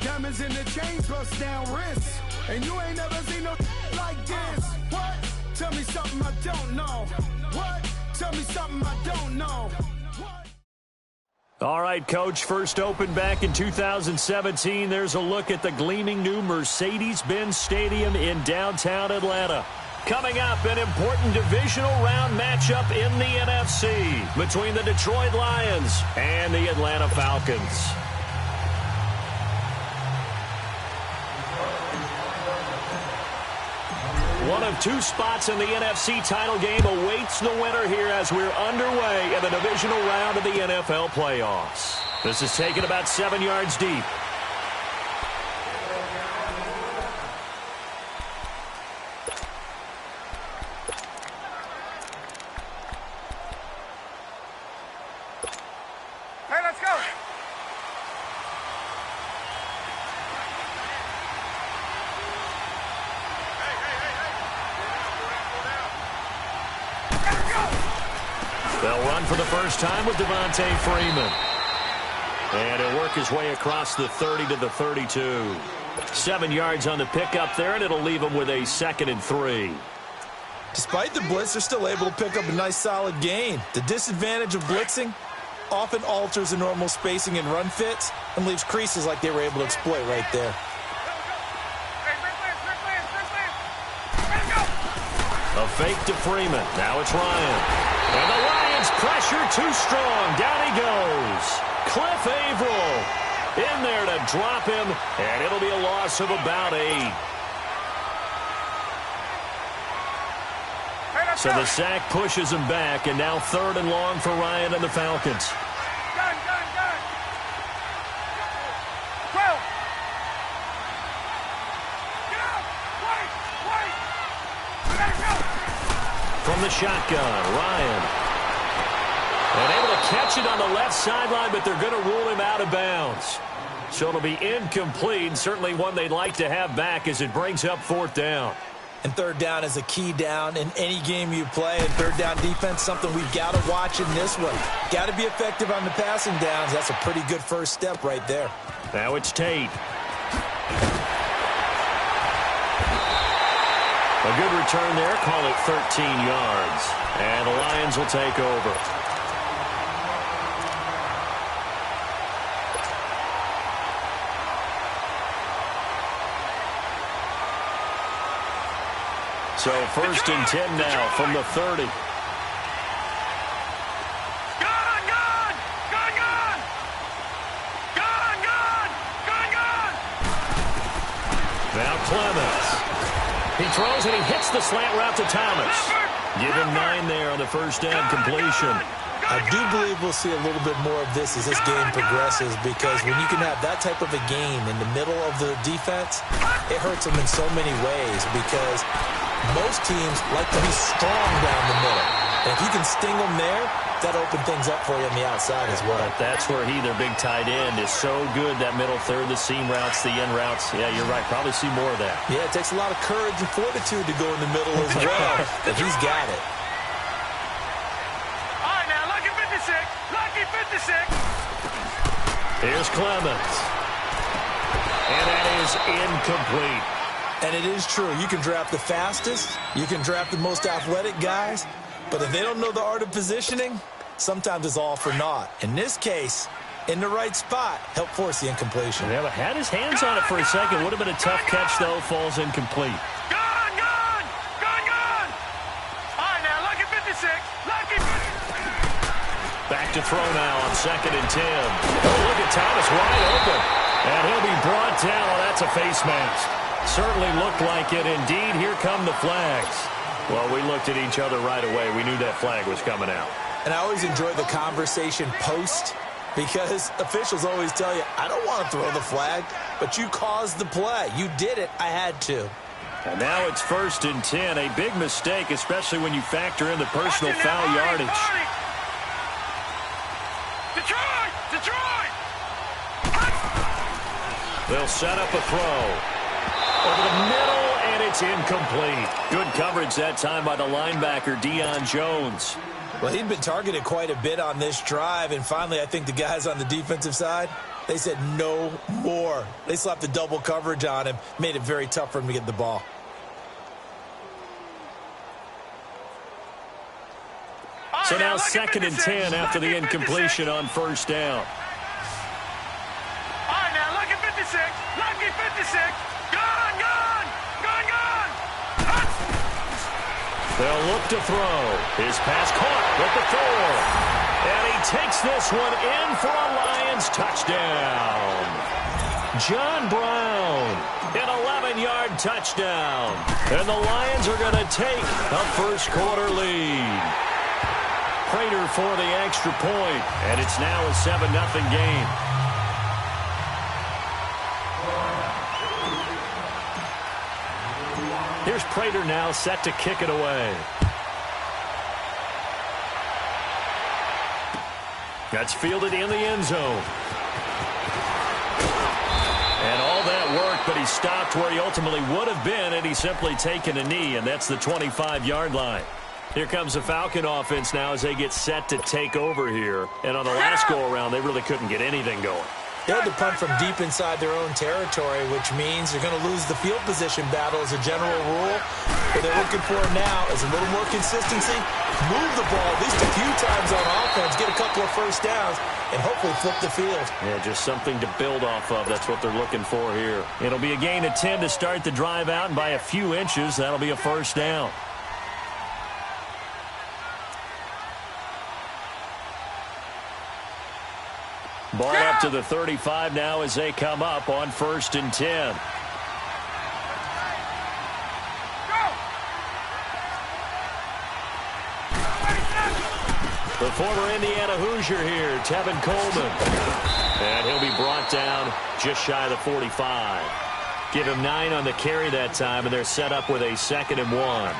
Diamonds in the chains, bust down wrists. And you ain't never seen no like this. What? Tell me something I don't know. What? Tell me something I don't know. All right, Coach, first opened back in 2017. There's a look at the gleaming new Mercedes-Benz Stadium in downtown Atlanta. Coming up, an important divisional round matchup in the NFC between the Detroit Lions and the Atlanta Falcons. One of two spots in the NFC title game awaits the winner here as we're underway in the divisional round of the NFL playoffs. This is taken about 7 yards deep. Hey, let's go. They'll run for the first time with Devontae Freeman. And he'll work his way across the 30 to the 32. 7 yards on the pickup there, and it'll leave him with a 2nd and 3. Despite the blitz, they're still able to pick up a nice solid gain. The disadvantage of blitzing often alters the normal spacing and run fits and leaves creases like they were able to exploit right there. A fake to Freeman. Now it's Ryan. And the Lions pressure too strong. Down he goes. Cliff Averill in there to drop him, and it'll be a loss of about 8. So the sack pushes him back, and now 3rd and long for Ryan and the Falcons. Gun. 12. Get out. Wait. Let it go. From the shotgun, Ryan. And able to catch it on the left sideline, but they're going to rule him out of bounds. So it'll be incomplete, certainly one they'd like to have back as it brings up 4th down. And 3rd down is a key down in any game you play. And 3rd down defense, something we've got to watch in this one. Got to be effective on the passing downs. That's a pretty good first step right there. Now it's Tate. A good return there, call it 13 yards. And the Lions will take over. So 1st and 10 now from the 30. Gun. Now Clemens. He throws and he hits the slant route to Thomas. Give him 9 there on the first down completion. I do believe we'll see a little bit more of this as this game progresses, because when you can have that type of a game in the middle of the defense, it hurts them in so many ways, because most teams like to be strong down the middle. And if you can sting them there, that opens things up for you on the outside as well. But that's where their big tight end, is so good, that middle third, the seam routes, the end routes. Yeah, you're right. Probably see more of that. Yeah, it takes a lot of courage and fortitude to go in the middle as well, but he's got it. All right, now, lucky 56. Lucky 56. Here's Clemens. And that is incomplete. And it is true. You can draft the fastest. You can draft the most athletic guys. But if they don't know the art of positioning, sometimes it's all for naught. In this case, in the right spot, help force the incompletion. Yeah, but had his hands on it for a second. Would have been a tough catch, though. Falls incomplete. Gun. All right, now, lucky 56. Lucky 56. Back to throw now on 2nd and 10. Oh, look at Thomas wide open. And he'll be brought down. Oh, that's a face mask. Certainly looked like it. Indeed, here come the flags. Well, we looked at each other right away. We knew that flag was coming out. And I always enjoy the conversation post, because officials always tell you, I don't want to throw the flag, but you caused the play. You did it. I had to. And now it's 1st and 10. A big mistake, especially when you factor in the personal foul yardage. Detroit! They'll set up a throw. Over the middle, and it's incomplete. Good coverage that time by the linebacker, Deion Jones. Well, he'd been targeted quite a bit on this drive, and finally I think the guys on the defensive side They said no more. They slapped the double coverage on him, made it very tough for him to get the ball. So now 2nd and 10 after the incompletion on first down. All right, now look at 56. Lucky 56. Gone. They'll look to throw. His pass caught with the 4. And he takes this one in for a Lions touchdown. John Brown, an 11-yard touchdown. And the Lions are going to take a first-quarter lead. Prater for the extra point, and it's now a 7-0 game. Here's Prater now set to kick it away. That's fielded in the end zone. And all that work, but he stopped where he ultimately would have been, and he's simply taken a knee, and that's the 25-yard line. Here comes the Falcon offense now as they get set to take over here. And on the last go-around, they really couldn't get anything going. They had to punt from deep inside their own territory, which means they're going to lose the field position battle as a general rule. What they're looking for now is a little more consistency, move the ball at least a few times on offense, get a couple of first downs, and hopefully flip the field. Yeah, just something to build off of. That's what they're looking for here. It'll be a gain of 10 to start the drive out, and by a few inches, that'll be a first down. Ball up to the 35 now as they come up on 1st and 10. The former Indiana Hoosier here, Tevin Coleman. And he'll be brought down just shy of the 45. Give him 9 on the carry that time, and they're set up with a 2nd and 1.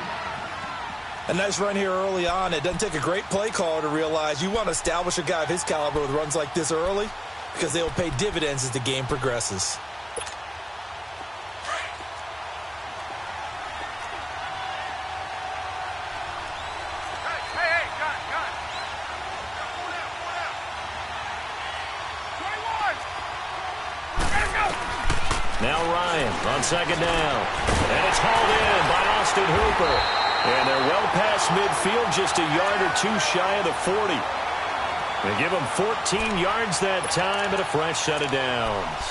A nice run here early on. It doesn't take a great play caller to realize you want to establish a guy of his caliber with runs like this early because they will pay dividends as the game progresses. Hey, got it. Now Ryan on 2nd down. And it's hauled in by Austin Hooper. And they're well past midfield, just a yard or two shy of the 40. They give them 14 yards that time and a fresh set of downs.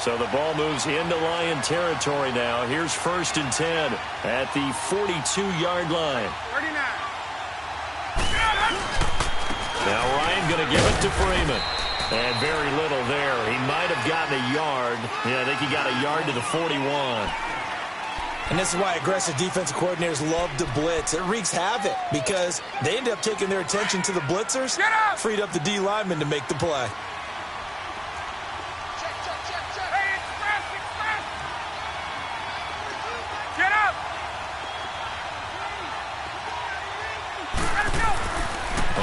So the ball moves into Lion territory now. Here's 1st and 10 at the 42-yard line. 39. Now Ryan going to give it to Freeman. And very little there. He might have gotten a yard. Yeah, I think he got a yard to the 41. And this is why aggressive defensive coordinators love to blitz. It wreaks havoc because they end up taking their attention to the blitzers, freed up the D lineman to make the play. Hey, express. Get up. Let him go.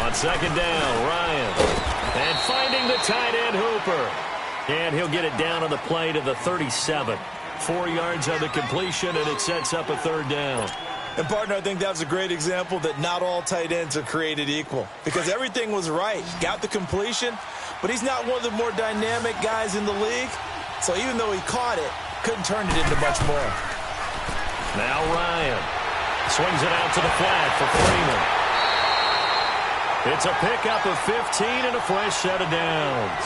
On 2nd down, Ryan. And finding the tight end, Hooper. And he'll get it down on the play to the 37. 4 yards on the completion, and it sets up a 3rd down. And, partner, I think that was a great example that not all tight ends are created equal because everything was right. Got the completion, but he's not one of the more dynamic guys in the league. So even though he caught it, couldn't turn it into much more. Now Ryan swings it out to the flat for Freeman. It's a pickup of 15 and a fresh set of downs.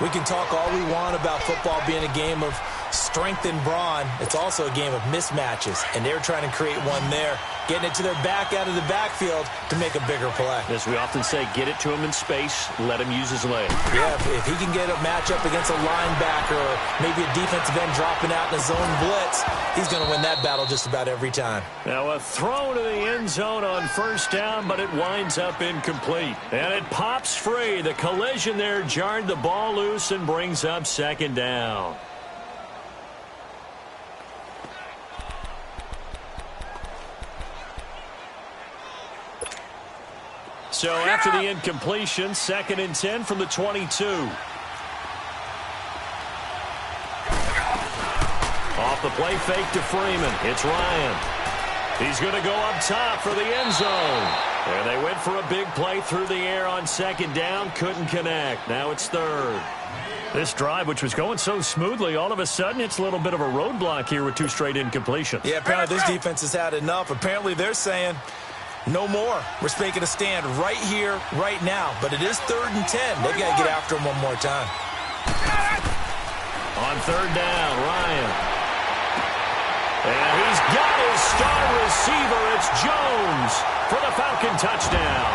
We can talk all we want about football being a game of strength and brawn. It's also a game of mismatches, and they're trying to create one there, getting it to their back out of the backfield to make a bigger play. As we often say, get it to him in space, let him use his leg. Yeah, if he can get a matchup against a linebacker or maybe a defensive end dropping out in a zone blitz, he's going to win that battle just about every time. Now a throw to the end zone on 1st down, but it winds up incomplete. And it pops free. The collision there jarred the ball loose and brings up 2nd down. So after the incompletion, 2nd and 10 from the 22. Off the play fake to Freeman. It's Ryan. He's going to go up top for the end zone. And they went for a big play through the air on second down. Couldn't connect. Now it's third. This drive, which was going so smoothly, all of a sudden it's a little bit of a roadblock here with 2 straight incompletions. Yeah, apparently this defense has had enough. Apparently they're saying no more. We're making a stand right here, right now. But it is 3rd and 10. They've got to get after him one more time. On third down, Ryan. And he's got his star receiver. It's Jones for the Falcon touchdown.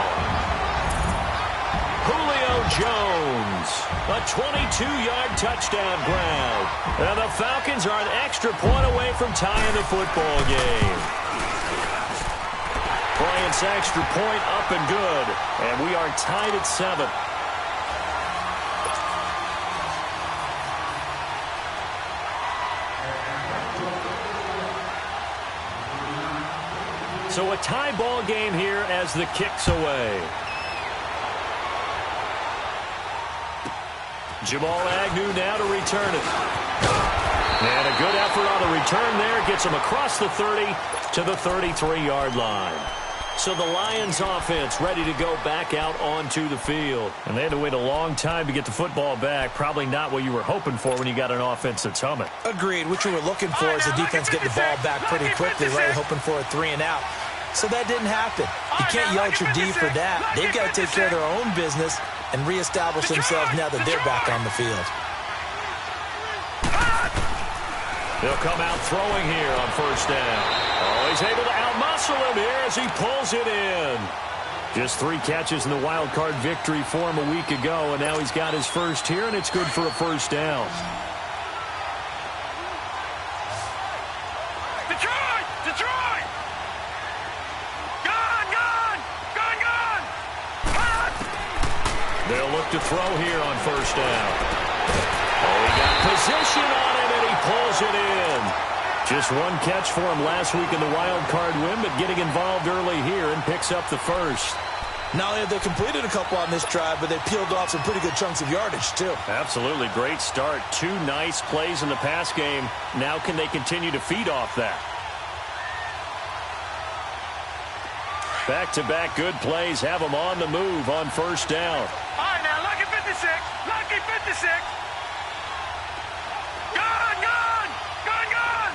Julio Jones, a 22-yard touchdown grab. And the Falcons are an extra point away from tying the football game. Bryant's extra point up and good. And we are tied at 7. So a tie ball game here as the kick's away. Jamal Agnew now to return it. And a good effort on the return there. Gets him across the 30 to the 33-yard line. So the Lions offense ready to go back out onto the field. And they had to wait a long time to get the football back. Probably not what you were hoping for when you got an offense that's humming. Agreed. What you were looking for is the defense getting the ball back pretty quickly, right? Hoping for a 3 and out. So that didn't happen. You can't yell at your D for that. They've got to take care of their own business and reestablish themselves now that they're back on the field. They'll come out throwing here on first down. Oh, he's able to outmuscle him here as he pulls it in. Just 3 catches in the wild card victory for him a week ago, and now he's got his first here, and it's good for a first down. Detroit! Detroit! Gone! Gone! Gone! Gone! They'll look to throw here on first down. Oh, he got position on it, and he pulls it in. Just 1 catch for him last week in the wild card win, but getting involved early here and picks up the first. Not only have they completed a couple on this drive, but they peeled off some pretty good chunks of yardage, too. Absolutely. Great start. 2 nice plays in the pass game. Now can they continue to feed off that? Back-to-back good plays have them on the move on first down. All right, now, lucky 56. Lucky 56. Gone! Gone! Gone! Gone!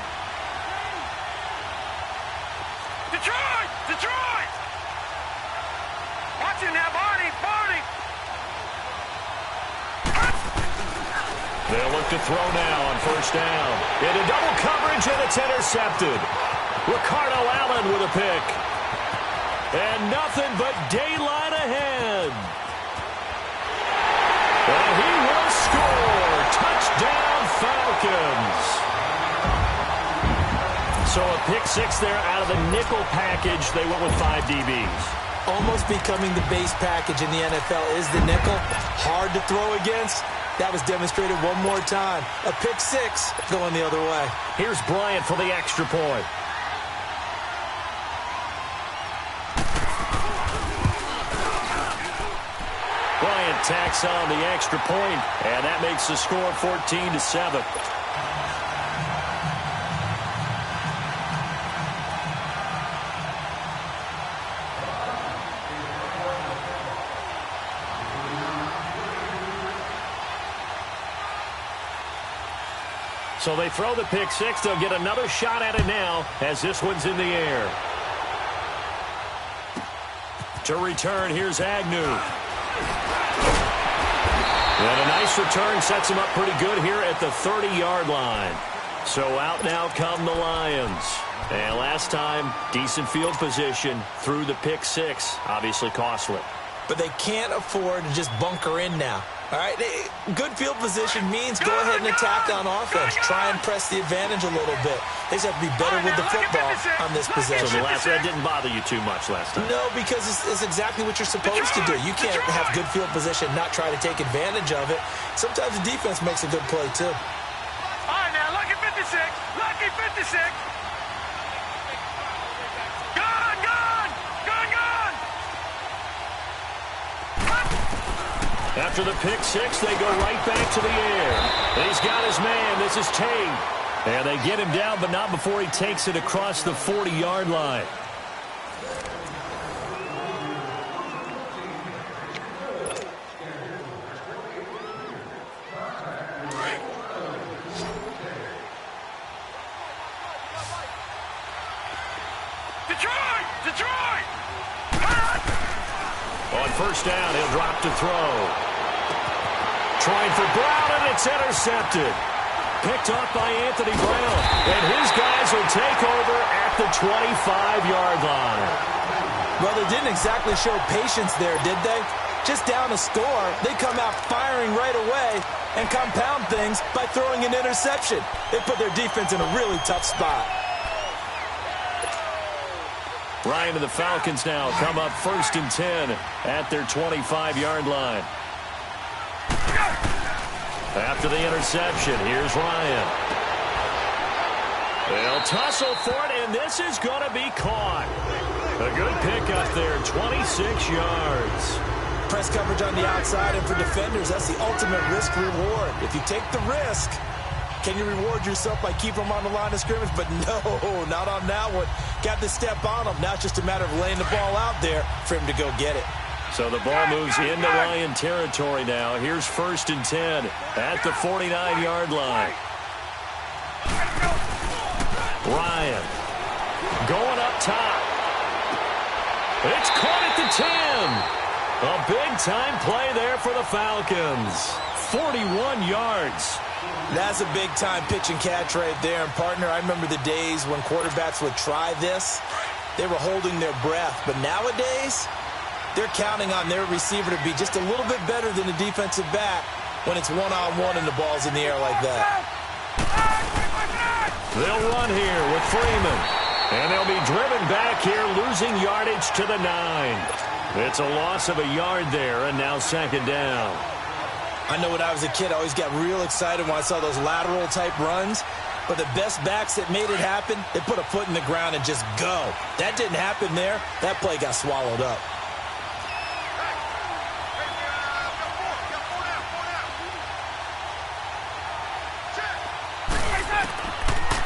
Detroit! Detroit! Watch him now, Barney! Barney! They'll look to throw now on first down. Into double coverage, and it's intercepted. Ricardo Allen with a pick. And nothing but daylight ahead. And he will score. Touchdown, Falcons. So a pick 6 there out of the nickel package. They went with 5 DBs. Almost becoming the base package in the NFL is the nickel. Hard to throw against. That was demonstrated one more time. A pick 6 going the other way. Here's Bryant for the extra point. Bryant tacks on the extra point, and that makes the score 14-7. So they throw the pick 6. They'll get another shot at it now as this one's in the air. To return, here's Agnew. And a nice return sets him up pretty good here at the 30-yard line. So out now come the Lions. And last time, decent field position through the pick 6. Obviously costly. But they can't afford to just bunker in now. All right, good field position means go ahead and attack on offense. Try and press the advantage a little bit. They just have to be better with the football on this possession. So that didn't bother you too much last time? No, because it's exactly what you're supposed to do. You can't have good field position, not try to take advantage of it. Sometimes the defense makes a good play, too. All right, now, lucky 56. Lucky 56. Gone! Gone! Gone! Gone! After the pick 6, they go right back to the air. And he's got his man. This is Tate. And they get him down, but not before he takes it across the 40-yard line. Detroit! On first down, he'll drop to throw. Trying for Brown, and it's intercepted. Picked off by Anthony Brown. And his guys will take over at the 25-yard line. Well, they didn't exactly show patience there, did they? Just down a score, they come out firing right away and compound things by throwing an interception. They put their defense in a really tough spot. Ryan and the Falcons now come up 1st and 10 at their 25-yard line. After the interception, here's Ryan. They'll tussle for it, and this is going to be caught. A good pickup there, 26 yards. Press coverage on the outside, and for defenders, that's the ultimate risk-reward. If you take the risk, can you reward yourself by keeping them on the line of scrimmage? But no, not on that one. Got to step on them. Now it's just a matter of laying the ball out there for him to go get it. So the ball moves into Ryan territory now. Here's 1st and 10 at the 49-yard line. Ryan going up top. It's caught at the 10. A big-time play there for the Falcons. 41 yards. That's a big-time pitch and catch right there. And, partner, I remember the days when quarterbacks would try this. They were holding their breath. But nowadays, they're counting on their receiver to be just a little bit better than the defensive back when it's one-on-one and the ball's in the air like that. They'll run here with Freeman. And they'll be driven back here, losing yardage to the 9. It's a loss of a yard there, and now 2nd down. I know when I was a kid, I always got real excited when I saw those lateral-type runs. But the best backs that made it happen, they put a foot in the ground and just go. That didn't happen there. That play got swallowed up.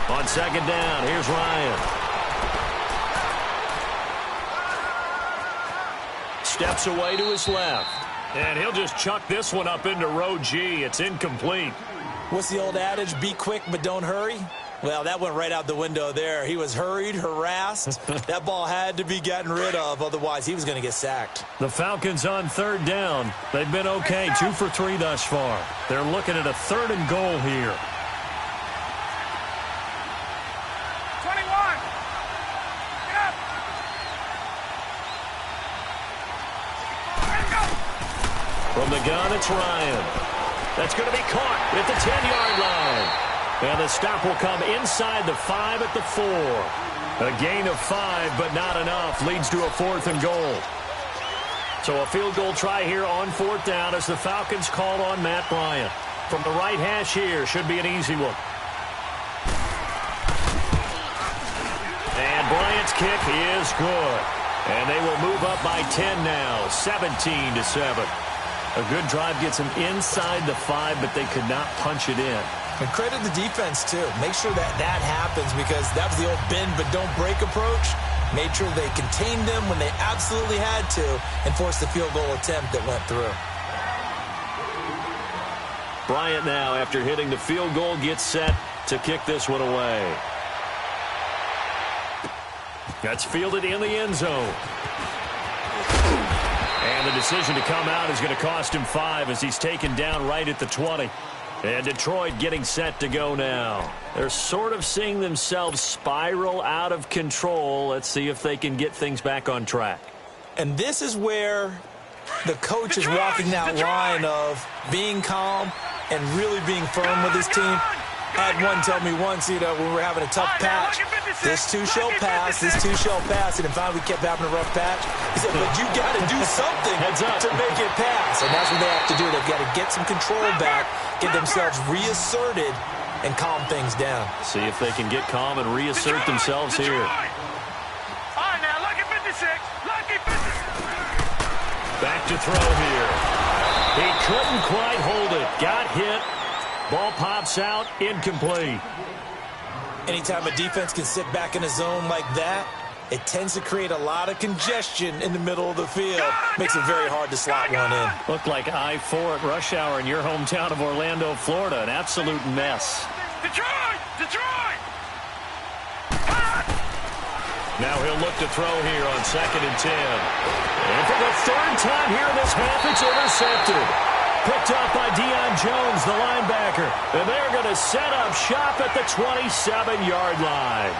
On 2nd down, here's Ryan. Steps away to his left. And he'll just chuck this one up into row G. It's incomplete. What's the old adage? Be quick, but don't hurry? Well, that went right out the window there. He was hurried, harassed. That ball had to be gotten rid of. Otherwise, he was going to get sacked. The Falcons on 3rd down. They've been okay, 2 for 3 thus far. They're looking at a 3rd and goal here. 21. Get up. From the gun, it's Ryan. That's going to be caught at the 10-yard line. And the stop will come inside the 5 at the 4. A gain of 5, but not enough. Leads to a 4th and goal. So a field goal try here on 4th down as the Falcons called on Matt Bryant. From the right hash here, should be an easy one. And Bryant's kick is good. And they will move up by 10 now, 17-7. A good drive gets them inside the 5, but they could not punch it in. And credit the defense, too. Make sure that that happens because that was the old bend but don't break approach. Made sure they contained them when they absolutely had to and forced the field goal attempt that went through. Bryant now, after hitting the field goal, gets set to kick this one away. That's fielded in the end zone. And the decision to come out is going to cost him 5 as he's taken down right at the 20. And Detroit getting set to go now. They're sort of seeing themselves spiral out of control. Let's see if they can get things back on track. And this is where the coach is walking that line of being calm and really being firm with his team. I had one tell me once, when we were having a tough patch, this too shall pass, this too shall pass. And finally we kept having a rough patch. He said, but you got to do something to make it pass. And that's what they have to do. They've got to get some control back, get themselves reasserted, and calm things down. See if they can get calm and reassert themselves here. All right, now, lucky 56. Lucky 56. Back to throw here. He couldn't quite hold it. Got hit. Ball pops out, incomplete. Anytime a defense can sit back in a zone like that, it tends to create a lot of congestion in the middle of the field. Makes it very hard to slot one in. Looked like I-4 at rush hour in your hometown of Orlando, Florida. An absolute mess. Detroit! Detroit! Now he'll look to throw here on 2nd and 10. And for the 3rd time here in this half, it's intercepted. Picked up by Deion Jones, the linebacker. And they're going to set up shop at the 27-yard line.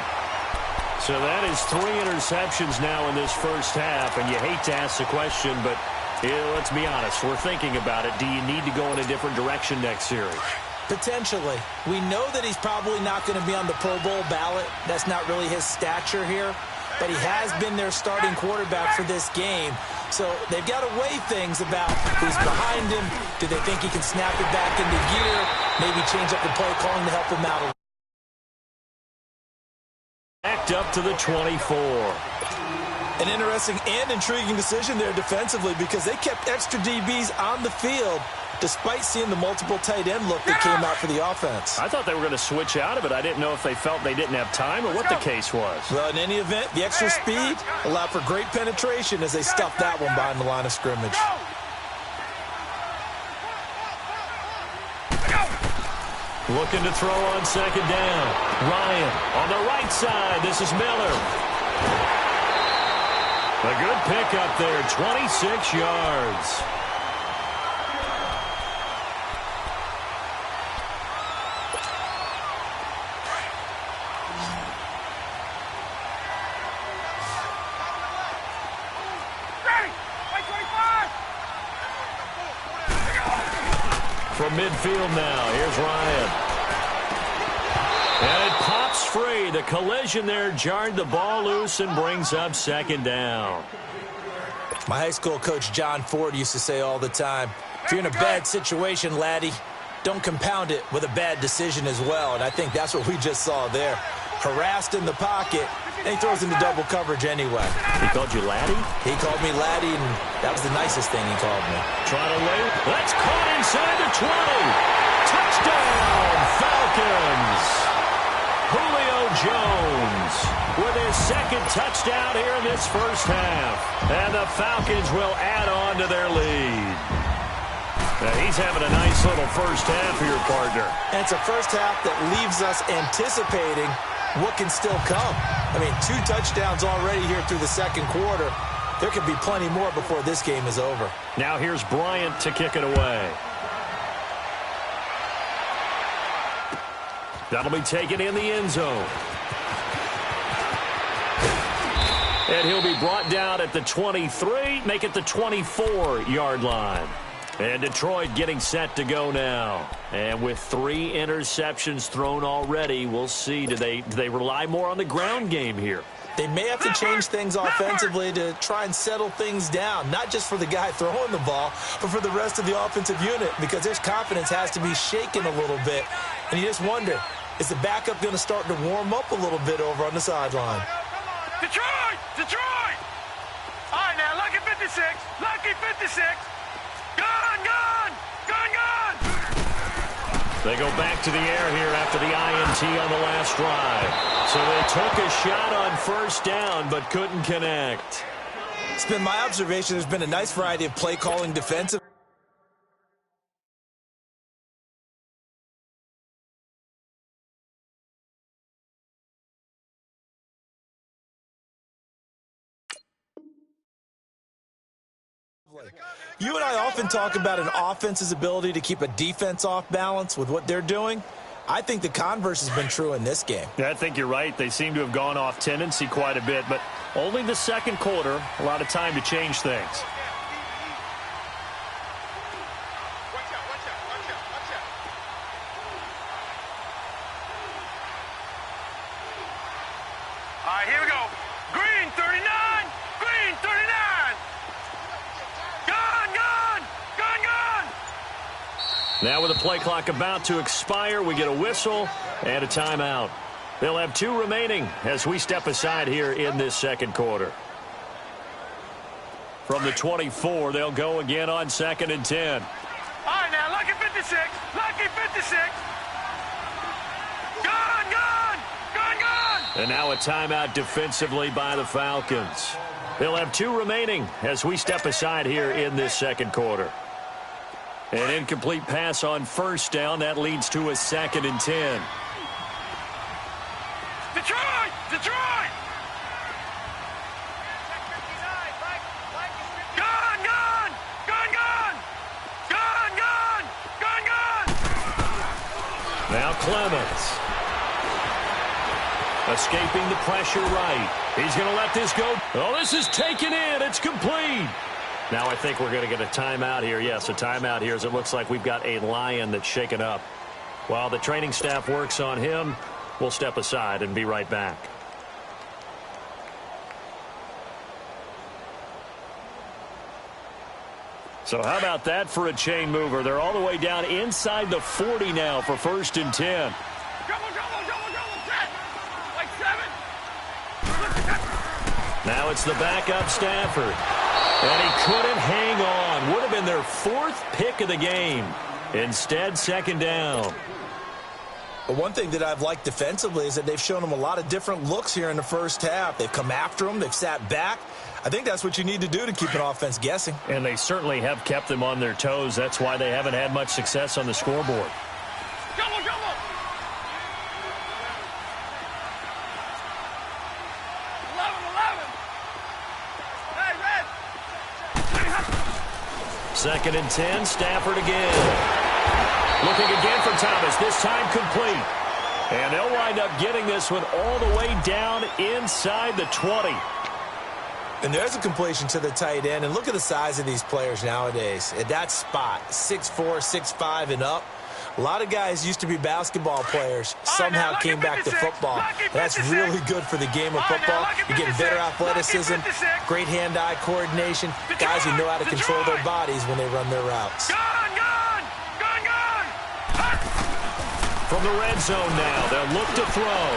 So that is 3 interceptions now in this first half. And you hate to ask the question, but let's be honest. We're thinking about it. Do you need to go in a different direction next series? Potentially. We know that he's probably not going to be on the Pro Bowl ballot. That's not really his stature here. But he has been their starting quarterback for this game. So they've got to weigh things about who's behind him. Do they think he can snap it back into gear? Maybe change up the play calling to help him out a little. Backed up to the 24. An interesting and intriguing decision there defensively because they kept extra DBs on the field despite seeing the multiple tight end look that came out for the offense. I thought they were going to switch out of it. I didn't know if they felt they didn't have time or what the case was. Well, in any event, the extra speed allowed for great penetration as they stuffed that one behind the line of scrimmage. Looking to throw on 2nd down. Ryan on the right side. This is Miller. A good pickup there, 26 yards. From midfield now, here's Ryan. And it pops free. The collision there jarred the ball loose and brings up 2nd down. My high school coach John Ford used to say all the time, if you're in a bad situation, laddie, don't compound it with a bad decision as well. And I think that's what we just saw there. Harassed in the pocket, and he throws into double coverage anyway. He called you laddie? He called me laddie, and that was the nicest thing he called me. Trying to wait. That's caught inside the 20. Touchdown, Falcons. Julio Jones with his 2nd touchdown here in this first half. And the Falcons will add on to their lead. Now he's having a nice little first half here, partner. And it's a first half that leaves us anticipating what can still come. I mean, 2 touchdowns already here through the 2nd quarter. There could be plenty more before this game is over. Now here's Bryant to kick it away. That'll be taken in the end zone. And he'll be brought down at the 23, make it the 24-yard line. And Detroit getting set to go now. And with 3 interceptions thrown already, we'll see. Do they rely more on the ground game here? They may have to change things offensively to try and settle things down, not just for the guy throwing the ball, but for the rest of the offensive unit, because their confidence has to be shaken a little bit. And you just wonder, is the backup going to start to warm up a little bit over on the sideline? Detroit! Detroit! All right, now, lucky 56. Lucky 56. Gone, gone! Gone, gone! They go back to the air here after the INT on the last drive. So they took a shot on 1st down but couldn't connect. It's been my observation there's been a nice variety of play calling defensive. You and I often talk about an offense's ability to keep a defense off balance with what they're doing. I think the converse has been true in this game. Yeah, I think you're right. They seem to have gone off tendency quite a bit, but only the 2nd quarter, a lot of time to change things. All right, here we go. Green 39. Green 39. Gone, gone. Gone, gone. Now with the play clock about to expire, we get a whistle and a timeout. They'll have 2 remaining as we step aside here in this 2nd quarter. From the 24, they'll go again on 2nd and 10. All right, now, lucky 56. Lucky 56. Gone, gone. Gone, And now a timeout defensively by the Falcons. They'll have 2 remaining as we step aside here in this second quarter. An incomplete pass on first down. That leads to a 2nd and 10. Detroit! Detroit! Gun, gun! Gun, gun! Gun, gun! Gun, gun! Now Clemens. Escaping the pressure right. He's going to let this go. Oh, this is taken in. It's complete. Now I think we're going to get a timeout here. Yes, a timeout here as it looks like we've got a Lion that's shaken up. While the training staff works on him, we'll step aside and be right back. So how about that for a chain mover? They're all the way down inside the 40 now for 1st and 10. Now it's the backup Stafford. And he couldn't hang on. Would have been their 4th pick of the game. Instead, 2nd down. But one thing that I've liked defensively is that they've shown them a lot of different looks here in the first half. They've come after them. They've sat back. I think that's what you need to do to keep an offense guessing. And they certainly have kept them on their toes. That's why they haven't had much success on the scoreboard. Double, double! 2nd and 10, Stafford again. Looking again for Thomas, this time complete. And they'll wind up getting this one all the way down inside the 20. And there's a completion to the tight end. And look at the size of these players nowadays. At that spot, 6'4", 6'5", and up. A lot of guys used to be basketball players, somehow came back to football. That's really good for the game of football. You get better athleticism, great hand-eye coordination, guys who know how to control their bodies when they run their routes. From the red zone now, they'll look to throw.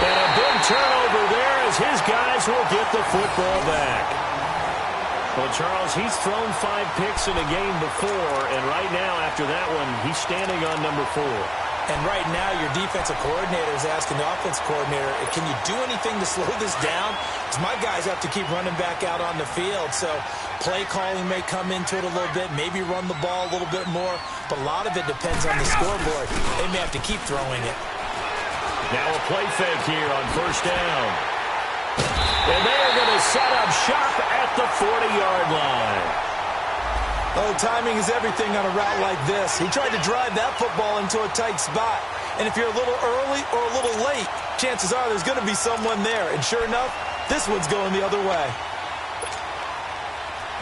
And a big turnover there as his guys will get the football back. Well, Charles, he's thrown 5 picks in a game before, and right now, after that one, he's standing on number 4. And right now, your defensive coordinator is asking the offensive coordinator, can you do anything to slow this down? Because my guys have to keep running back out on the field, so play calling may come into it a little bit, maybe run the ball a little bit more, but a lot of it depends on the scoreboard. They may have to keep throwing it. Now a play fake here on 1st down. And they are going to set up shop at the 40-yard line. Oh, timing is everything on a route like this. He tried to drive that football into a tight spot. And if you're a little early or a little late, chances are there's going to be someone there. And sure enough, this one's going the other way.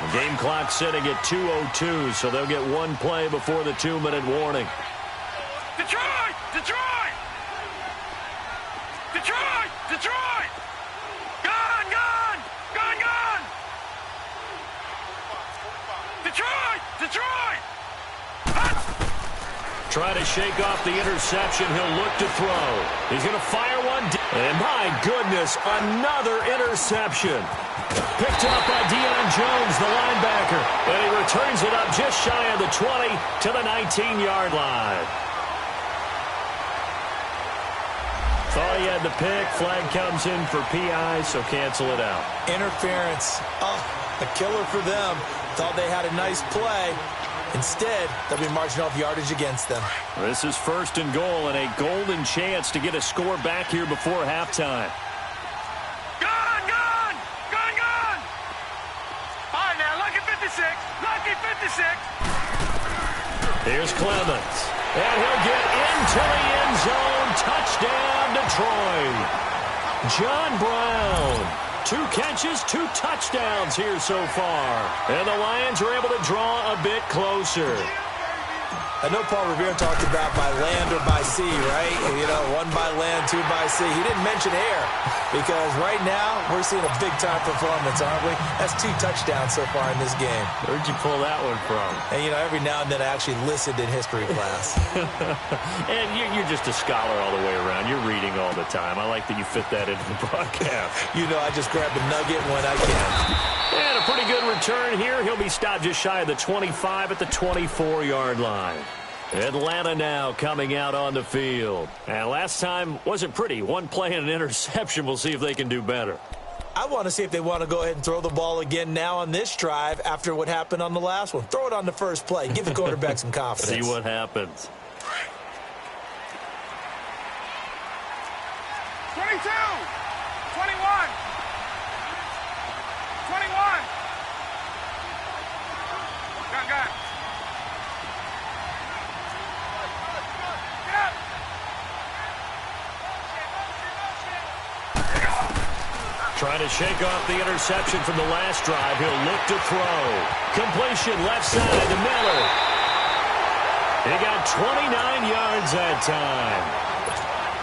The game clock sitting at 2:02, so they'll get 1 play before the 2-minute warning. Detroit! Detroit! Detroit! Detroit! Gun! Gun! Gun! Gun! Detroit! Detroit! Try to shake off the interception. He'll look to throw. He's going to fire one. And my goodness, another interception. Picked up by Deion Jones, the linebacker. And he returns it up just shy of the 20 to the 19-yard line. Thought he had the pick. Flag comes in for PI, so cancel it out. Interference. Oh, a killer for them. Thought they had a nice play. Instead, they'll be marching off yardage against them. This is 1st and goal and a golden chance to get a score back here before halftime. Gun! Gun! Gun! Gun! All right, now, lucky 56. Lucky 56. Here's Clemens. And he'll get into the end zone. Touchdown, Detroit. John Brown. 2 catches, 2 touchdowns here so far. And the Lions are able to draw a bit closer. I know Paul Revere talked about by land or by sea, right? You know, 1 by land, 2 by sea. He didn't mention air because right now we're seeing a big-time performance, aren't we? That's 2 touchdowns so far in this game. Where'd you pull that one from? And, you know, every now and then I actually listened in history class. And you're just a scholar all the way around. You're reading all the time. I like that you fit that into the broadcast. You know, I just grab a nugget when I can. And a pretty good return here. He'll be stopped just shy of the 25 at the 24-yard line. Atlanta now coming out on the field. And last time wasn't pretty. One play and an interception. We'll see if they can do better. I want to see if they want to go ahead and throw the ball again now on this drive after what happened on the last one. Throw it on the first play. Give the quarterback some confidence. See what happens. 22, 21, 21. Gun. Get up. Trying to shake off the interception from the last drive. He'll look to throw. Completion left side to Miller. He got 29 yards that time.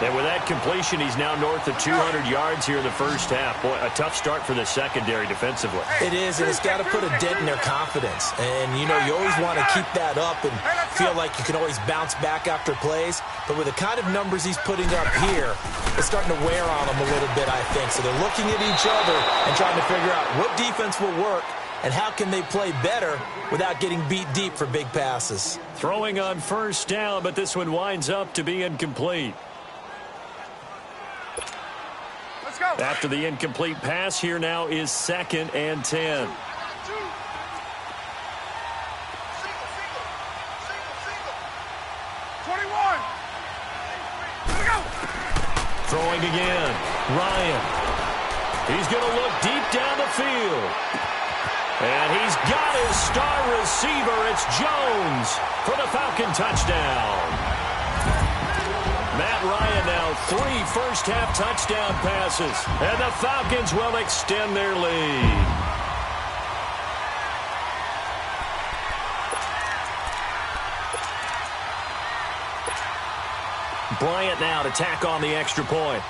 And with that completion, he's now north of 200 yards here in the first half. Boy, a tough start for the secondary defensively. It is, and it's got to put a dent in their confidence. And, you know, you always want to keep that up and feel like you can always bounce back after plays. But with the kind of numbers he's putting up here, it's starting to wear on them a little bit, I think. So they're looking at each other and trying to figure out what defense will work and how can they play better without getting beat deep for big passes. Throwing on first down, but this one winds up to be incomplete. After the incomplete pass, here now is 2nd and 10. Throwing again. Ryan. He's going to look deep down the field. And he's got his star receiver. It's Jones for the Falcon touchdown. Matt Ryan now 3 first-half touchdown passes. And the Falcons will extend their lead. Bryant now to tack on the extra point.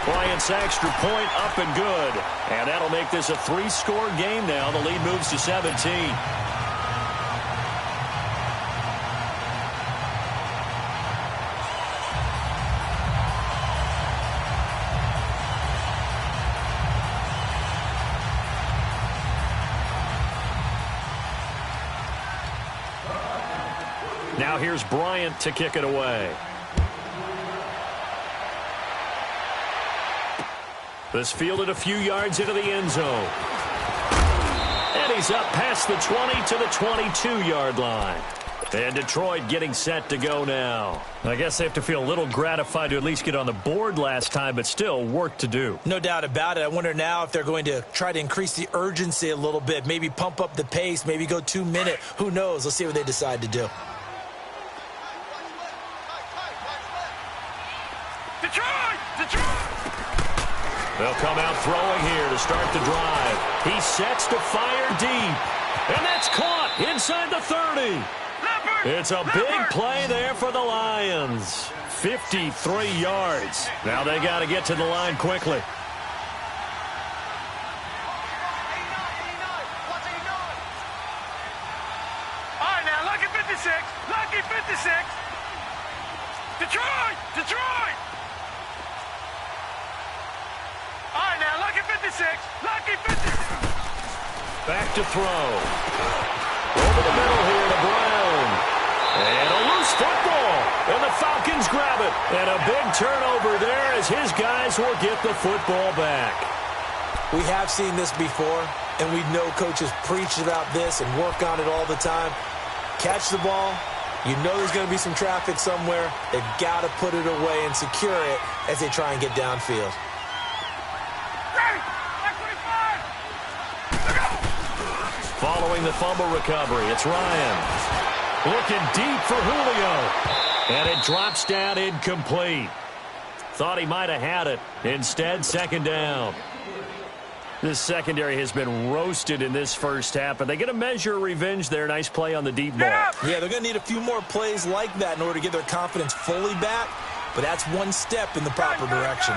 Bryant's extra point up and good. And that'll make this a 3-score game now. The lead moves to 17. Now here's Bryant to kick it away. This fielded a few yards into the end zone. And he's up past the 20 to the 22-yard line. And Detroit getting set to go now. I guess they have to feel a little gratified to at least get on the board last time, but still work to do. No doubt about it. I wonder now if they're going to try to increase the urgency a little bit, maybe pump up the pace, maybe go 2-minute. Who knows? Let's see what they decide to do. They'll come out throwing here to start the drive. He sets to fire deep. And that's caught inside the 30. It's a big play there for the Lions. 53 yards. Now they got to get to the line quickly. All right, now, lucky 56. Lucky 56. Detroit! Detroit! All right, now, lucky 56. Lucky 56. Back to throw. Over the middle here to Brown. And a loose football. And the Falcons grab it. And a big turnover there as his guys will get the football back. We have seen this before, and we know coaches preach about this and work on it all the time. Catch the ball. You know there's going to be some traffic somewhere. They've got to put it away and secure it as they try and get downfield. Following the fumble recovery, it's Ryan. Looking deep for Julio. And it drops down incomplete. Thought he might have had it. Instead, second down. This secondary has been roasted in this first half, but they get a measure of revenge there. Nice play on the deep ball. Yeah, they're going to need a few more plays like that in order to get their confidence fully back, but that's one step in the proper direction.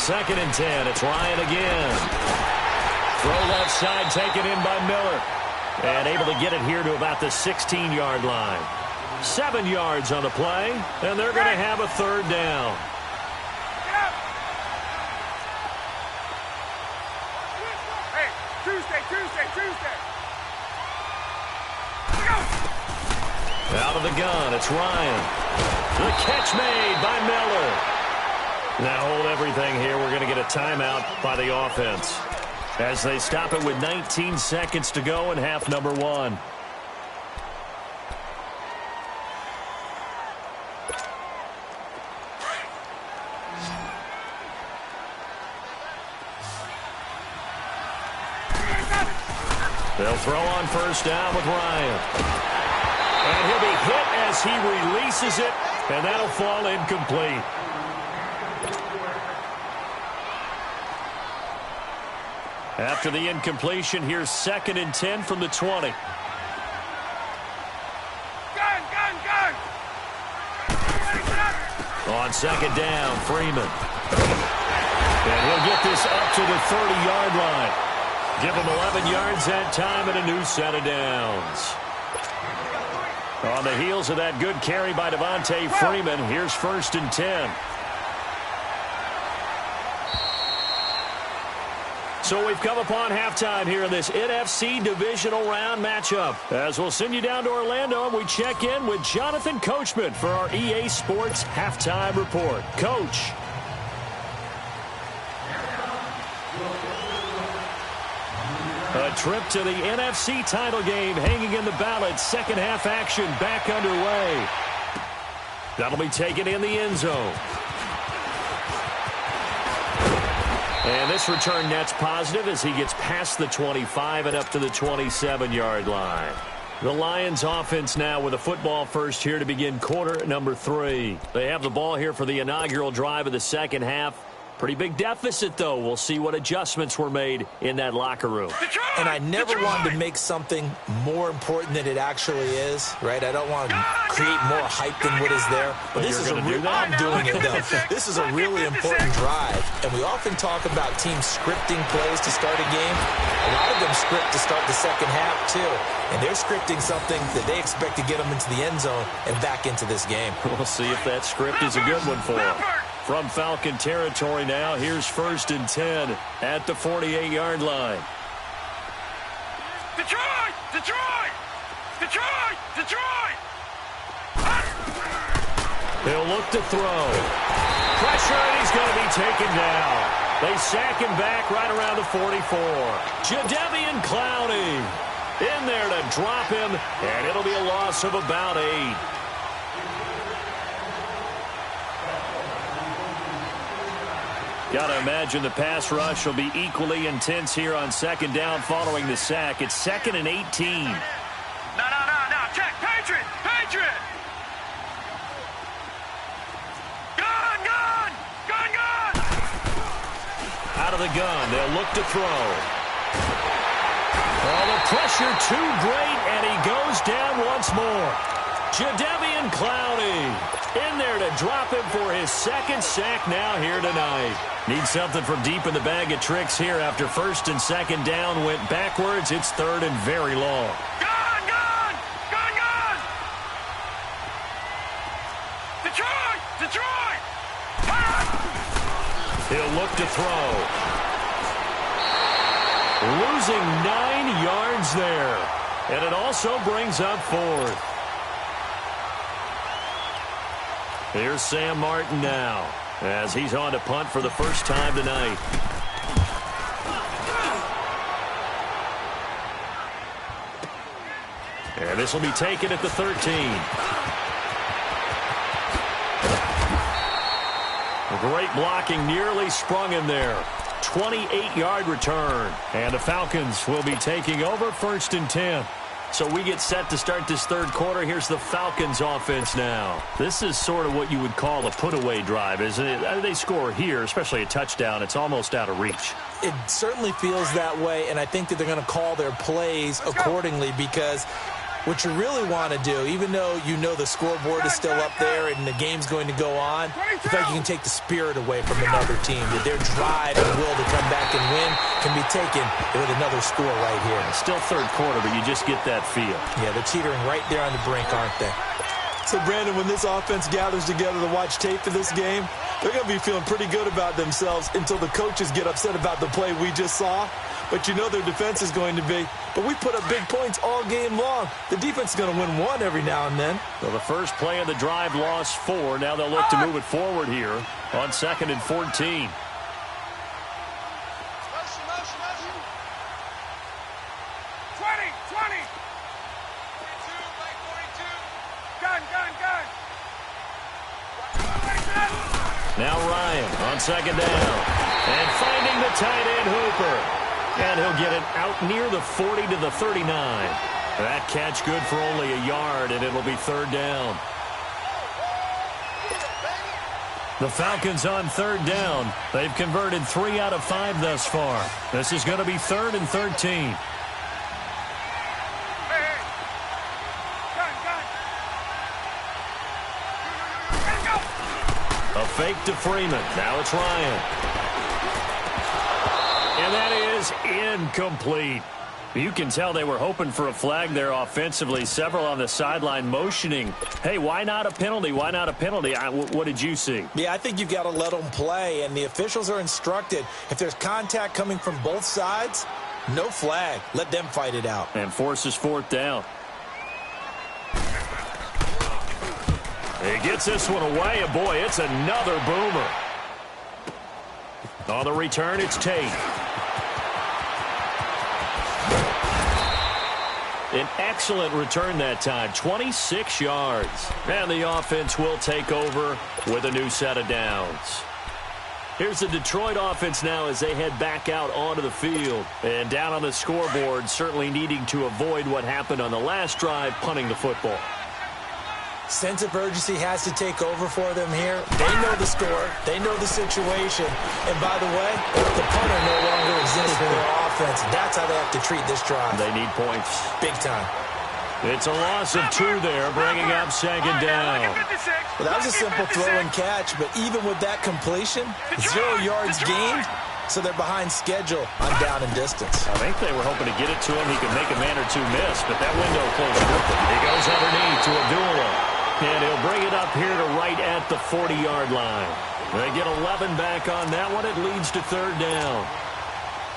2nd and 10. It's Ryan again. Throw left side taken in by Miller. And able to get it here to about the 16-yard line. 7 yards on the play, and they're going to have a 3rd down. Hey, Tuesday. Out of the gun, it's Ryan. The catch made by Miller. Now hold everything here. We're going to get a timeout by the offense as they stop it with 19 seconds to go in half number 1. They'll throw on 1st down with Ryan. And he'll be hit as he releases it, and that'll fall incomplete. After the incompletion, here's 2nd and 10 from the 20. Gun! On 2nd down, Freeman. And he'll get this up to the 30-yard line. Give him 11 yards that time and a new set of downs. On the heels of that good carry by Devontae Freeman, here's 1st and 10. So we've come upon halftime here in this NFC divisional round matchup. As we'll send you down to Orlando, and we check in with Jonathan Coachman for our EA Sports Halftime Report. Coach. A trip to the NFC title game hanging in the balance. Second half action back underway. That'll be taken in the end zone. And this return net's positive as he gets past the 25 and up to the 27-yard line. The Lions offense now with a football first here to begin quarter number 3. They have the ball here for the inaugural drive of the second half. Pretty big deficit, though. We'll see what adjustments were made in that locker room. And I never wanted to make something more important than it actually is, right? I don't want to create more hype than what is there. But this is I'm doing it, though. This is a really important drive. And we often talk about teams scripting plays to start a game. A lot of them script to start the second half, too. And they're scripting something that they expect to get them into the end zone and back into this game. We'll see if that script is a good one for them. From Falcon territory now, here's 1st and 10 at the 48-yard line. Detroit! He'll look to throw. Pressure, and he's going to be taken down. They sack him back right around the 44. Jadeveon Clowney in there to drop him, and it'll be a loss of about 8. Got to imagine the pass rush will be equally intense here on 2nd down following the sack. It's 2nd and 18. No. Check. Patriot. Gun. Out of the gun. They'll look to throw. Oh, the pressure too great, and he goes down once more. Jadeveon Clowney in there to drop him for his 2nd sack now here tonight. Needs something from deep in the bag of tricks here after 1st and 2nd down went backwards. It's 3rd and very long. Gun! Detroit! He'll look to throw. Losing 9 yards there. And it also brings up 4th. Here's Sam Martin now as he's on to punt for the first time tonight. And this will be taken at the 13. Great blocking, nearly sprung him there. 28-yard return. And the Falcons will be taking over 1st and 10. So we get set to start this 3rd quarter. Here's the Falcons offense now. This is sort of what you would call a put-away drive, isn't it? They score here, especially a touchdown. It's almost out of reach. It certainly feels that way, and I think that they're going to call their plays accordingly because what you really want to do, even though you know the scoreboard is still up there and the game's going to go on, the fact you can take the spirit away from another team, that their drive and will to come back and win can be taken with another score right here. It's still third quarter, but you just get that feel. Yeah, they're teetering right there on the brink, aren't they? So, Brandon, when this offense gathers together to watch tape for this game, they're going to be feeling pretty good about themselves until the coaches get upset about the play we just saw. But you know their defense is going to be. But we put up big points all game long. The defense is going to win one every now and then. Well, the first play of the drive lost 4. Now they'll look to move it forward here on 2nd and 14. Motion. Now Ryan on 2nd down. And finding the tight end Hooper. And he'll get it out near the 40 to the 39. That catch good for only a yard, and it'll be 3rd down. The Falcons on 3rd down. They've converted 3 out of 5 thus far. This is going to be 3rd and 13. A fake to Freeman. Now it's Ryan. And that is incomplete. You can tell they were hoping for a flag there offensively. Several on the sideline motioning. Hey, why not a penalty? Why not a penalty? What did you see? Yeah, I think you've got to let them play, and the officials are instructed. If there's contact coming from both sides, no flag. Let them fight it out. And forces 4th down. He gets this one away, and boy, it's another boomer. On the return, it's Tate. An excellent return that time, 26 yards. And the offense will take over with a new set of downs. Here's the Detroit offense now as they head back out onto the field. And down on the scoreboard, certainly needing to avoid what happened on the last drive, punting the football. Sense of urgency has to take over for them here. They know the score. They know the situation. And by the way, the punter no longer exists for their offense. That's how they have to treat this drive. They need points. Big time. It's a loss of 2 there, bringing up 2nd down. Well, that was a simple throw and catch, but even with that completion, 0 yards gained, so they're behind schedule on down and distance. I think they were hoping to get it to him. He could make a man or two miss, but that window closed quickly. He goes underneath to Abdullah. And he'll bring it up here to right at the 40-yard line. They get 11 back on that one. It leads to 3rd down.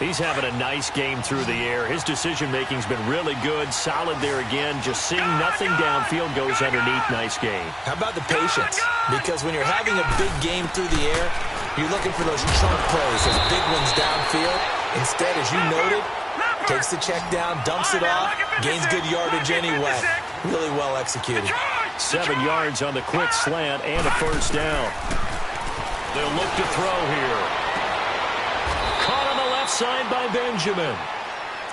He's having a nice game through the air. His decision-making's been really good. Solid there again. Just seeing nothing downfield, goes underneath. Nice game. How about the patience? Because when you're having a big game through the air, you're looking for those chunk plays, those big ones downfield. Instead, as you noted, takes the check down, dumps it off, gains good yardage anyway. Really well executed. 7 yards on the quick slant and a 1st down. They'll look to throw here. Caught on the left side by Benjamin.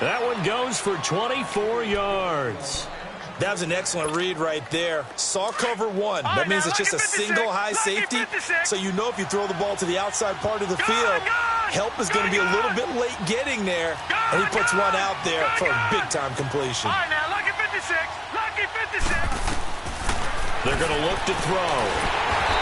That one goes for 24 yards. That was an excellent read right there. Saw cover 1. That means it's just a single high safety. So you know if you throw the ball to the outside part of the field, help is going to be a little bit late getting there. And he puts one out there for a big-time completion. All right, now, lucky 56. Lucky 56. They're going to look to throw.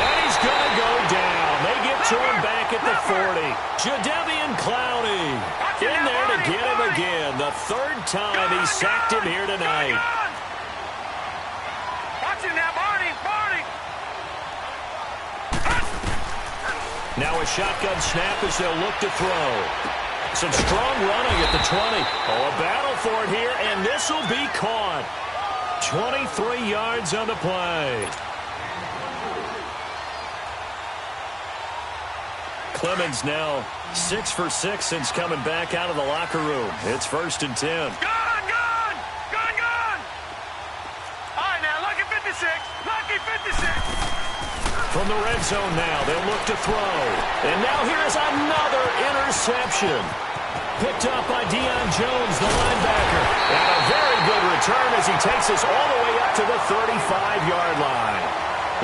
And he's going to go down. They get to him back at the 40. Jadeveon Clowney in there to get him again. The 3rd time he's sacked him here tonight. Watch it now, Barney. Now a shotgun snap as they'll look to throw. Some strong running at the 20. Oh, a battle for it here, and this will be caught. 23 yards on the play. Clemens now 6 for 6 since coming back out of the locker room. It's 1st and 10. Gone! All right, now, lucky 56. Lucky 56. From the red zone now, they'll look to throw. And now here's another interception. Picked up by Deion Jones, the linebacker. And a very good return as he takes us all the way up to the 35-yard line.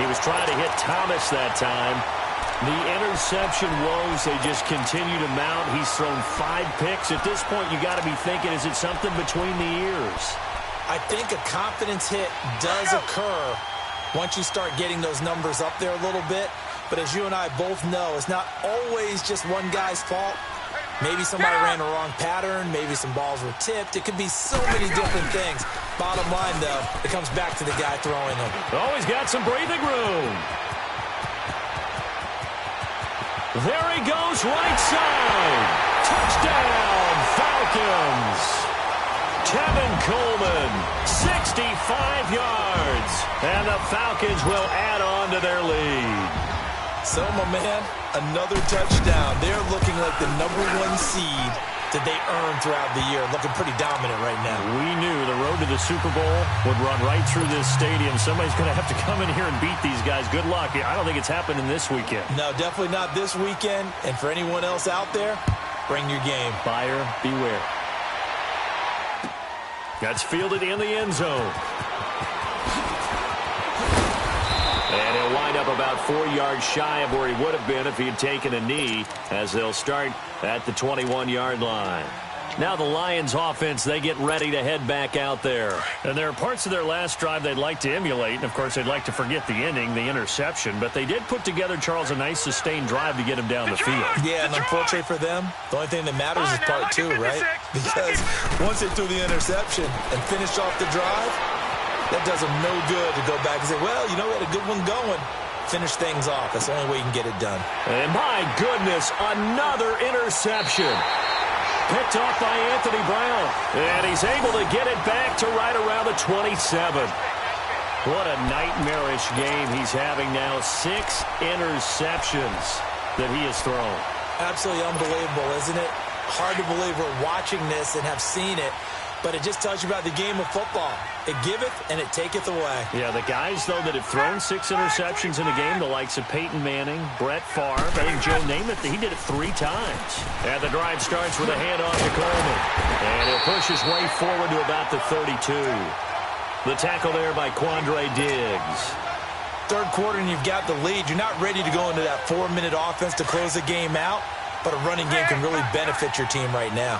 He was trying to hit Thomas that time. The interception woes, they just continue to mount. He's thrown 5 picks. At this point, you got to be thinking, is it something between the ears? I think a confidence hit does occur once you start getting those numbers up there a little bit. But as you and I both know, it's not always just one guy's fault. Maybe somebody ran the wrong pattern. Maybe some balls were tipped. It could be so many different things. Bottom line, though, it comes back to the guy throwing them. Always got some breathing room. There he goes, right side. Touchdown, Falcons. Tevin Coleman, 65 yards. And the Falcons will add on to their lead. So, my man, another touchdown. They're looking like the #1 seed that they earned throughout the year. Looking pretty dominant right now. We knew the road to the Super Bowl would run right through this stadium. Somebody's going to have to come in here and beat these guys. Good luck. I don't think it's happening this weekend. No, definitely not this weekend. And for anyone else out there, bring your game. Buyer beware. That's fielded in the end zone. And he'll wind up about 4 yards shy of where he would have been if he had taken a knee, as they'll start at the 21-yard line. Now the Lions offense, they get ready to head back out there. And there are parts of their last drive they'd like to emulate. And, of course, they'd like to forget the ending, the interception. But they did put together, Charles, a nice sustained drive to get him down the field. Yeah, and unfortunately for them, the only thing that matters is part 2, right? Because once they threw the interception and finished off the drive, that does them no good to go back and say, well, you know, we had a good one going. Finish things off. That's the only way you can get it done. And my goodness, another interception. Picked off by Anthony Brown. And he's able to get it back to right around the 27. What a nightmarish game he's having now. 6 interceptions that he has thrown. Absolutely unbelievable, isn't it? Hard to believe we're watching this and have seen it. But it just tells you about the game of football. It giveth and it taketh away. Yeah, the guys, though, that have thrown 6 interceptions in a game, the likes of Peyton Manning, Brett Favre, I think Joe Namath, he did it 3 times. And the drive starts with a handoff to Coleman. And he'll push his way forward to about the 32. The tackle there by Quandre Diggs. Third quarter and you've got the lead. You're not ready to go into that 4-minute offense to close the game out. But a running game can really benefit your team right now.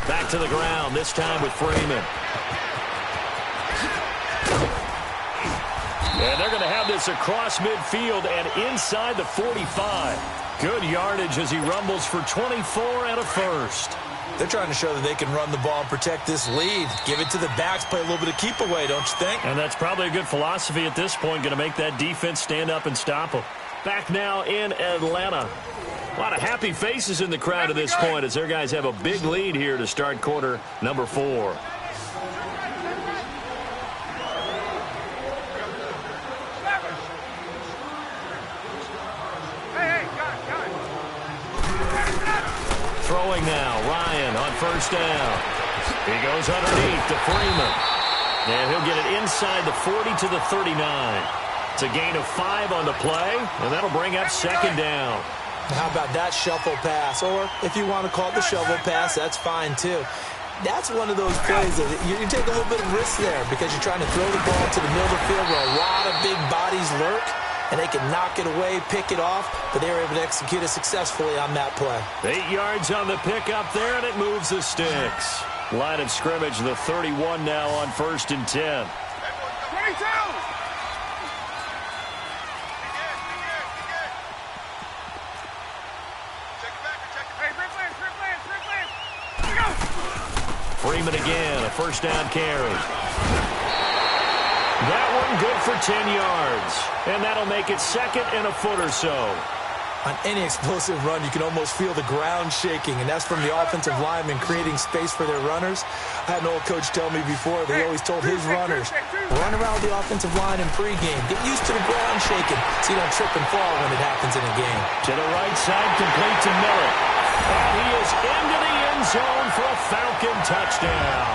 Back to the ground, this time with Freeman. And they're going to have this across midfield and inside the 45. Good yardage as he rumbles for 24 and a first. They're trying to show that they can run the ball and protect this lead. Give it to the backs, play a little bit of keep away, don't you think? And that's probably a good philosophy at this point, going to make that defense stand up and stop them. Back now in Atlanta. A lot of happy faces in the crowd at this point as their guys have a big lead here to start quarter number 4. Throwing now, Ryan on first down. He goes underneath to Freeman. And he'll get it inside the 40 to the 39. It's a gain of 5 on the play, and that'll bring up second down. How about that shuffle pass? Or if you want to call it the shovel pass, that's fine too. That's one of those plays that you take a little bit of risk there because you're trying to throw the ball to the middle of the field where a lot of big bodies lurk, and they can knock it away, pick it off, but they were able to execute it successfully on that play. 8 yards on the pickup there, and it moves the sticks. Line of scrimmage, the 31 now on 1st and 10. 22! Freeman again, a first down carry. That one good for 10 yards. And that'll make it second and a foot or so. On any explosive run, you can almost feel the ground shaking, and that's from the offensive linemen creating space for their runners. I had an old coach tell me before, they always told his runners, run around the offensive line in pregame. Get used to the ground shaking so you don't trip and fall when it happens in a game. To the right side, complete to Miller. And he is into the end zone for a Falcon touchdown.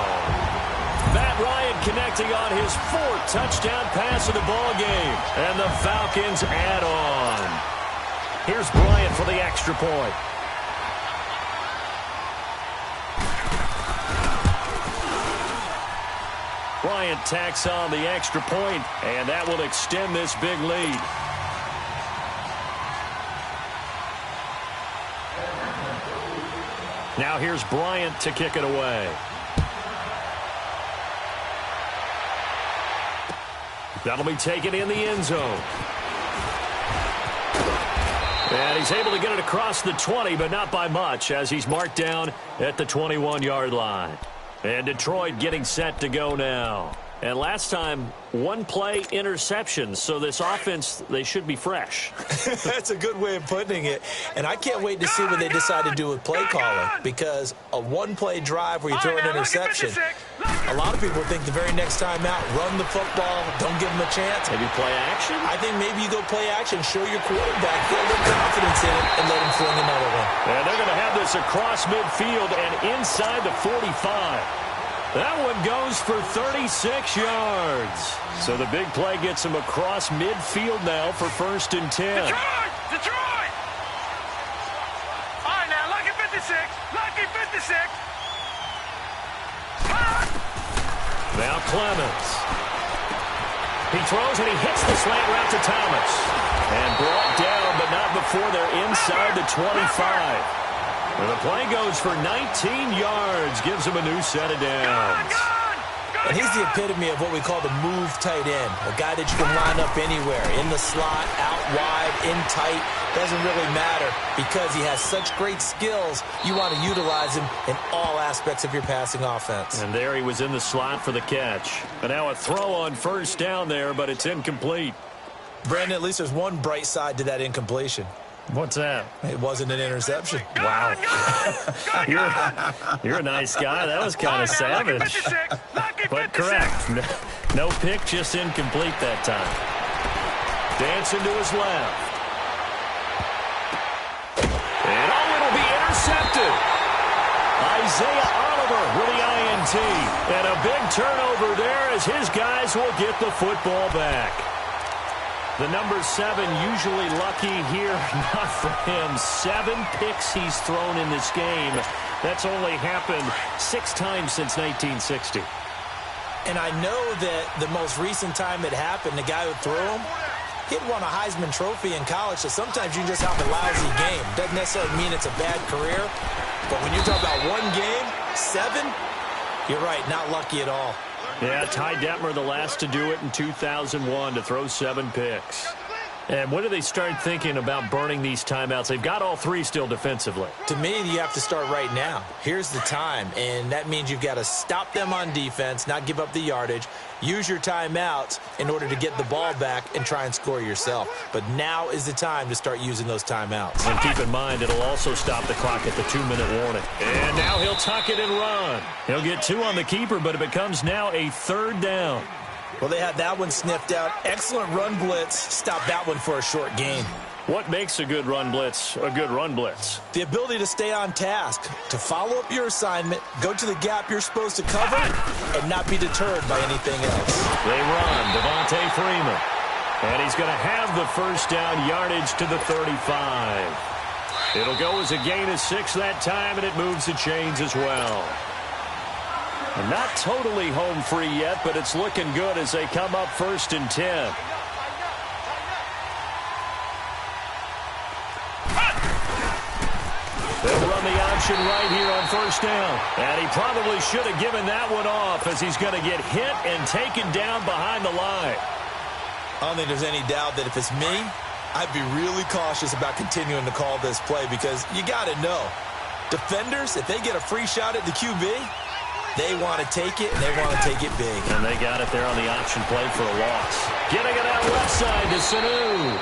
Matt Ryan connecting on his 4th touchdown pass of the ball game. And the Falcons add on. Here's Bryant for the extra point. Bryant tacks on the extra point, and that will extend this big lead. Now here's Bryant to kick it away. That'll be taken in the end zone. And he's able to get it across the 20, but not by much, as he's marked down at the 21-yard line. And Detroit getting set to go now. And last time, one-play interceptions, so this offense, they should be fresh. That's a good way of putting it. And I can't wait to see what they decide to do with play calling, because a one-play drive where you throw an interception, a lot of people think the very next time out, run the football, don't give them a chance. Maybe play action? I think maybe you go play action, show your quarterback, get a little confidence in it, and let him fling another one. And they're going to have this across midfield and inside the 45. That one goes for 36 yards. So the big play gets him across midfield now for 1st and 10. Detroit! All right, now, lucky 56. Lucky 56. Now Clemens. He throws and he hits the slant route to Thomas. And brought down, but not before they're inside the 25. And the play goes for 19 yards, gives him a new set of downs. And he's the epitome of what we call the move tight end, a guy that you can line up anywhere, in the slot, out wide, in tight, doesn't really matter because he has such great skills. You want to utilize him in all aspects of your passing offense. And there he was in the slot for the catch. And now a throw on 1st down there, but it's incomplete. Brandon, at least there's one bright side to that incompletion. What's that? It wasn't an interception. Wow. You're a nice guy. That was kind of savage. But correct. No pick, just incomplete that time. Dancing to his left. And it'll be intercepted. Isaiah Oliver with the INT. And a big turnover there as his guys will get the football back. The number 7 usually lucky here, not for him. 7 picks he's thrown in this game. That's only happened 6 times since 1960. And I know that the most recent time it happened, the guy who threw him, he'd won a Heisman Trophy in college, so sometimes you just have a lousy game. Doesn't necessarily mean it's a bad career, but when you talk about one game, 7, you're right, not lucky at all. Yeah, Ty Detmer the last to do it in 2001 to throw 7 picks. And when do they start thinking about burning these timeouts? They've got all 3 still defensively. To me, you have to start right now. Here's the time, and that means you've got to stop them on defense, not give up the yardage, use your timeouts in order to get the ball back and try and score yourself. But now is the time to start using those timeouts. And keep in mind, it'll also stop the clock at the 2-minute warning. And now he'll tuck it and run. He'll get 2 on the keeper, but it becomes now a 3rd down. Well, they had that one sniffed out. Excellent run blitz. Stop that one for a short gain. What makes a good run blitz a good run blitz? The ability to stay on task, to follow up your assignment, go to the gap you're supposed to cover, and not be deterred by anything else. They run. Devontae Freeman. And he's going to have the 1st down yardage to the 35. It'll go as a gain of 6 that time, and it moves the chains as well. And not totally home free yet, but it's looking good as they come up 1st and 10. They'll run the option right here on 1st down. And he probably should have given that one off as he's going to get hit and taken down behind the line. I don't think there's any doubt that if it's me, I'd be really cautious about continuing to call this play because you got to know, defenders, if they get a free shot at the QB, they want to take it, and they want to take it big. And they got it there on the option play for a loss. Getting it out left side to Sanu.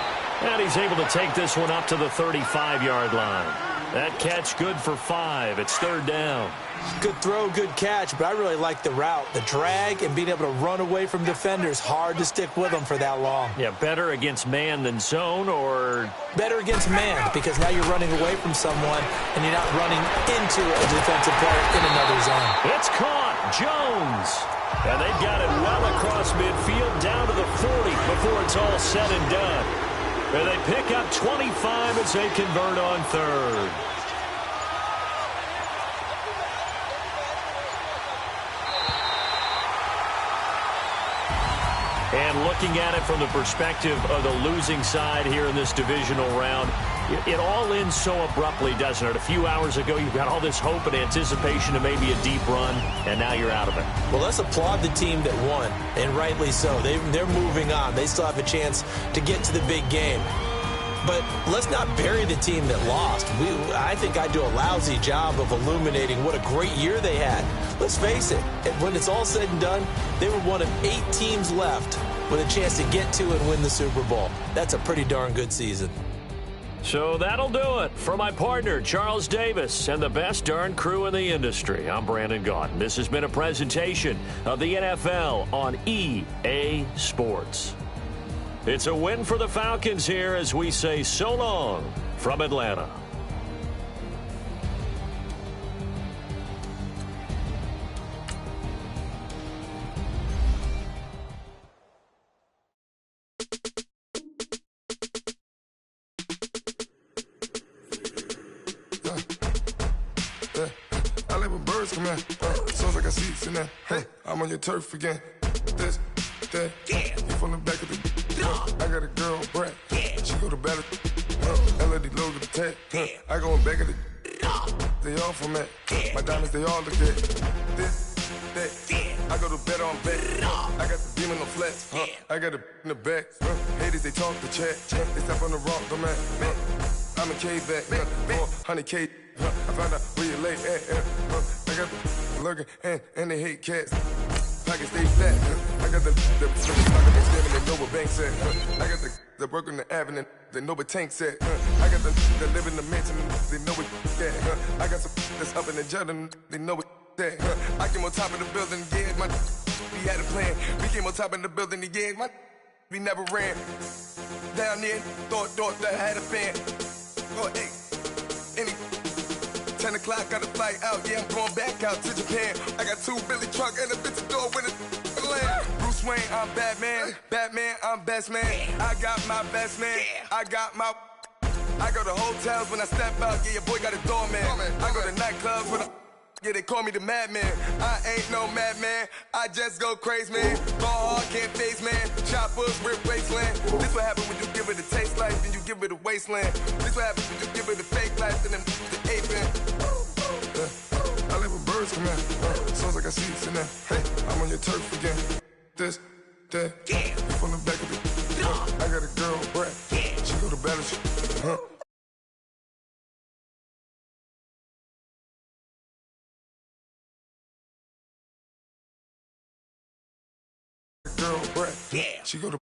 And he's able to take this one up to the 35-yard line. That catch good for 5. It's 3rd down. Good throw, good catch, but I really like the route. The drag and being able to run away from defenders. Hard to stick with them for that long. Yeah, better against man than zone, or? Better against man, because now you're running away from someone and you're not running into a defensive player in another zone. It's caught. Jones. And they've got it well across midfield down to the 40 before it's all said and done. And they pick up 25 as they convert on 3rd. And looking at it from the perspective of the losing side here in this divisional round, It all ends so abruptly, doesn't it? A few hours ago, you got all this hope and anticipation of maybe a deep run, and now you're out of it. Well, let's applaud the team that won, and rightly so. They're moving on. They still have a chance to get to the big game. But let's not bury the team that lost. I think I do a lousy job of illuminating what a great year they had. Let's face it, when it's all said and done, they were one of 8 teams left with a chance to get to and win the Super Bowl. That's a pretty darn good season. So that'll do it. For my partner, Charles Davis, and the best darn crew in the industry, I'm Brandon Gaudin. This has been a presentation of the NFL on EA Sports. It's a win for the Falcons here as we say so long from Atlanta. I live with birds come in. Sounds like I see seats in there. I'm on your turf again. This, that, you from the back of the. I got a girl, Brett. She go to battle. LED logo the tag. I go in back of the. They all from that. My diamonds, they all look at. This, that. I go to bed on bed. I got the demon on flats. I got the in the back. Haters, they talk the chat. They step on the rock, don't man. I'm a K-back. 400K. I found out where you lay at. I got the lurking and they hate cats. Pockets stay fat. I got the stock they standing, they know what banks at. I got the work on the avenue, they know what tanks at. I got the live in the mansion, they know what that. I got some that's up in the Jordan, they know what that. I came on top of the building, yeah, my we had a plan. We came on top of the building, yeah, my we never ran. Down there, thought that I had a fan. Oh, hey, any 10 o'clock, got a flight out, yeah, I'm going back out to Japan. I got 2 Billy truck and a bitch door with a land. Bruce Wayne, I'm Batman. Batman, I'm best man. I got my best man. I go to hotels when I step out, yeah, your boy got a doorman. I go to nightclubs with a yeah, they call me the madman. I ain't no madman. I just go crazy, man. Ball hard, can't face, man. Choppers, rip wasteland. This what happens when you give it a taste life, then you give it a wasteland. This what happens when you give it a fake life, and then the ape in. I live with birds come in. Sounds like I see seats in there. I'm on your turf again. This, that. You from the back of the. I got a girl, Brett. She go to battle. Girl, Brett. She go to